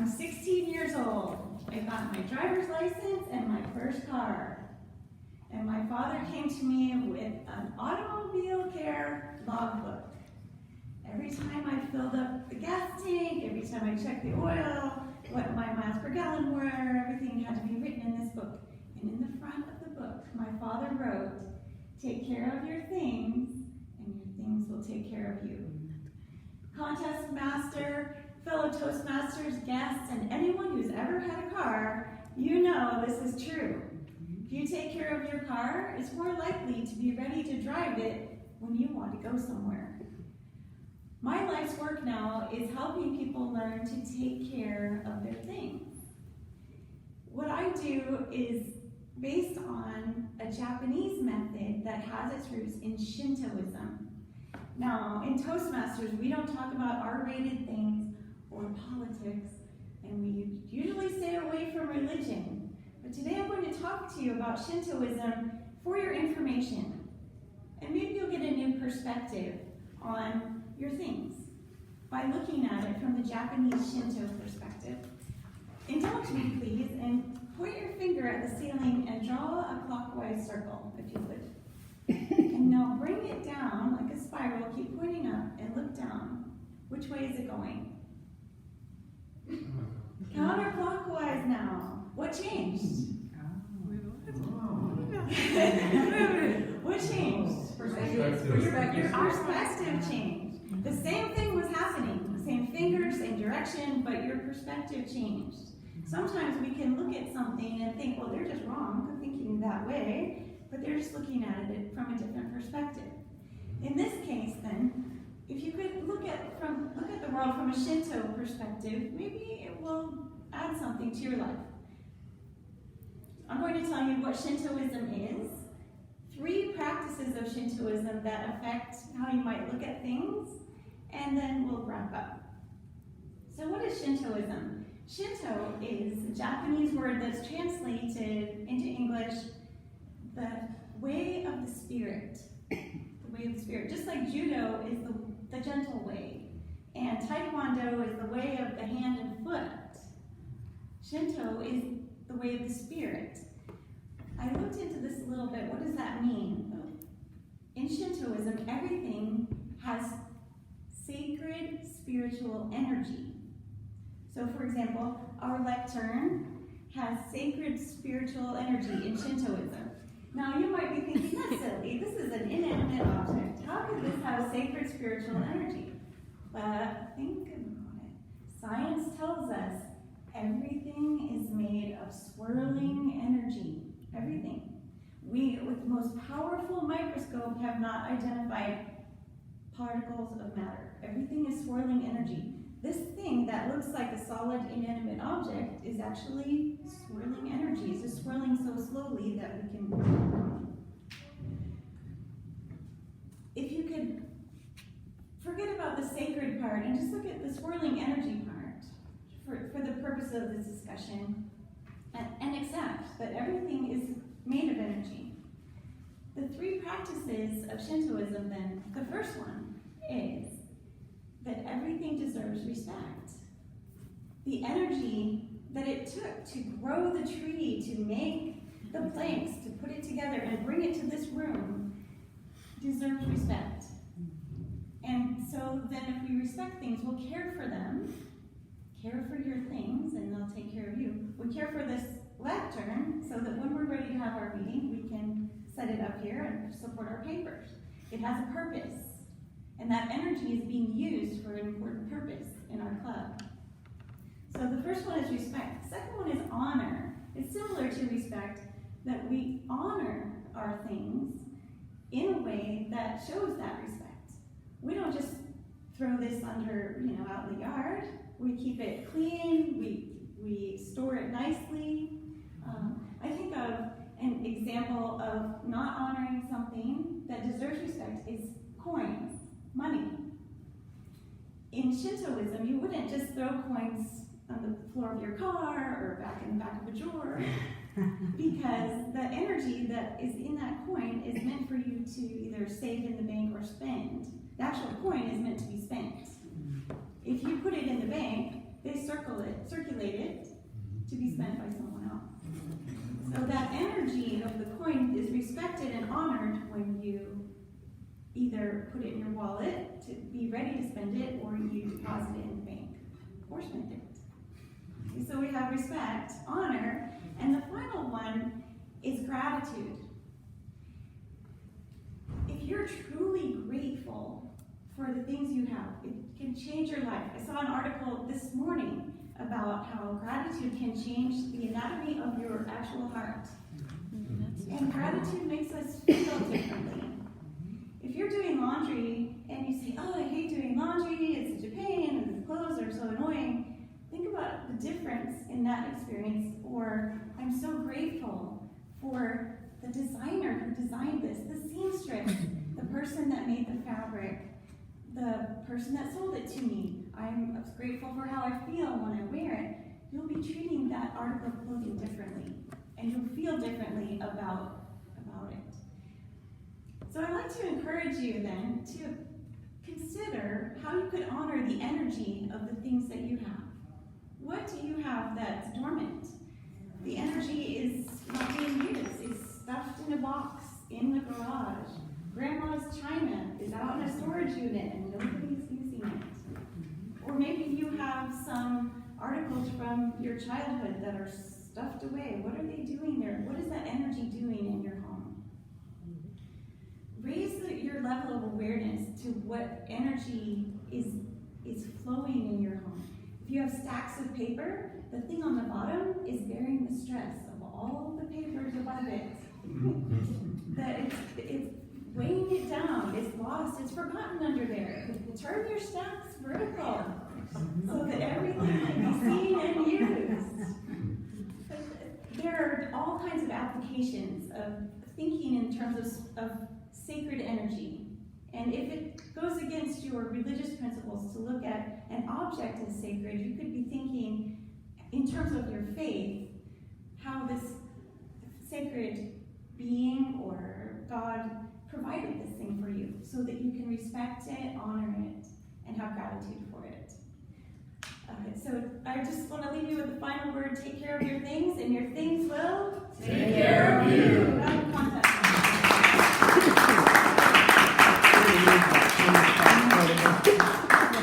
I'm 16 years old. I got my driver's license and my first car. And my father came to me with an automobile care logbook. Every time I filled up the gas tank, every time I checked the oil, what my miles per gallon were, everything had to be written in this book. And in the front of the book, my father wrote, "Take care of your things, and your things will take care of you." Contest master, fellow Toastmasters, guests, and anyone who's ever had a car, you know this is true. If you take care of your car, it's more likely to be ready to drive it when you want to go somewhere. My life's work now is helping people learn to take care of their things. What I do is based on a Japanese method that has its roots in Shintoism. Now, in Toastmasters, we don't talk about R-rated things or politics, and we usually stay away from religion. But today I'm going to talk to you about Shintoism for your information. And maybe you'll get a new perspective on your things by looking at it from the Japanese Shinto perspective. Indulge me, please, and point your finger at the ceiling and draw a clockwise circle, if you would. And now bring it down like a spiral, keep pointing up and look down. Which way is it going? Counterclockwise now. What changed? What changed? Your perspective changed. The same thing was happening. Same finger, same direction, but your perspective changed. Sometimes we can look at something and think, well, they're just wrong for thinking that way, but they're just looking at it from a different perspective. In this case, then, if you could look at the world from a Shinto perspective, maybe it will add something to your life. I'm going to tell you what Shintoism is, 3 practices of Shintoism that affect how you might look at things, and then we'll wrap up. So what is Shintoism? Shinto is a Japanese word that's translated into English, the way of the spirit. The way of the spirit. Just like judo is the gentle way, and taekwondo is the way of the hand and foot. Shinto is the way of the spirit. I looked into this a little bit. What does that mean? In Shintoism, everything has sacred spiritual energy. So, for example, our lectern has sacred spiritual energy in Shintoism. Now, you might be thinking, that's silly. This is an inanimate object. How could this have sacred spiritual energy? But think about it. Science tells us everything is made of swirling energy. Everything. We, with the most powerful microscope, have not identified particles of matter. Everything is swirling energy. This thing that looks like a solid inanimate object is actually swirling energy. It's just swirling so slowly that we can... If you could forget about the sacred part and just look at the swirling energy part for the purpose of this discussion, and accept that everything is made of energy. The 3 practices of Shintoism then, the first one is that everything deserves respect. The energy that it took to grow the tree, to make the planks, to put it together and bring it to this room deserves respect. And so then if we respect things, we'll care for them, care for your things, and they'll take care of you. We care for this lectern so that when we're ready to have our meeting, we can set it up here and support our papers. It has a purpose, and that energy is being used for an important purpose in our club. So the first one is respect. The second one is honor. It's similar to respect, that we honor our things in a way that shows that respect. We don't just throw this under, out in the yard. We keep it clean, we store it nicely. I think of an example of not honoring something that deserves respect is coins, money. In Shintoism, you wouldn't just throw coins on the floor of your car or back in the back of a drawer, because the energy that is in that coin is meant for you to either save in the bank or spend. The actual coin is meant to be spent. If you put it in the bank, they circulated to be spent by someone else. So that energy of the coin is respected and honored when you either put it in your wallet to be ready to spend it, or you deposit it in the bank or spend it. Okay, so we have respect, honor, and the final one is gratitude. If you're truly grateful for the things you have, it can change your life. I saw an article this morning about how gratitude can change the anatomy of your actual heart. And gratitude makes us feel differently. If you're doing laundry and you say, oh, I hate doing laundry, it's such a pain, and the clothes are so annoying, think about the difference in that experience. Or, I'm so grateful for the designer who designed this, the seamstress, the person that made the fabric, the person that sold it to me. I'm grateful for how I feel when I wear it. You'll be treating that article of clothing differently, and you'll feel differently about it. So I'd like to encourage you then to consider how you could honor the energy of the things that you have. What do you have that's dormant? The energy is not being used. It's stuffed in a box in the garage. Grandma's china is out in a storage unit and nobody's using it. Or maybe you have some articles from your childhood that are stuffed away. What are they doing there? What is that energy doing in your home? Raise your level of awareness to what energy is flowing in your home. If you have stacks of paper, the thing on the bottom is bearing the stress of all the papers above it. That it's weighing it down, it's lost, it's forgotten under there. Turn your stacks vertical so that everything can be seen and used. There are all kinds of applications of thinking in terms of sacred energy. And if it goes against your religious principles to look at an object as sacred, you could be thinking in terms of your faith, how this sacred being or God provided this thing for you so that you can respect it, honor it, and have gratitude for it. So I just want to leave you with the final word: take care of your things, and your things will take care of you.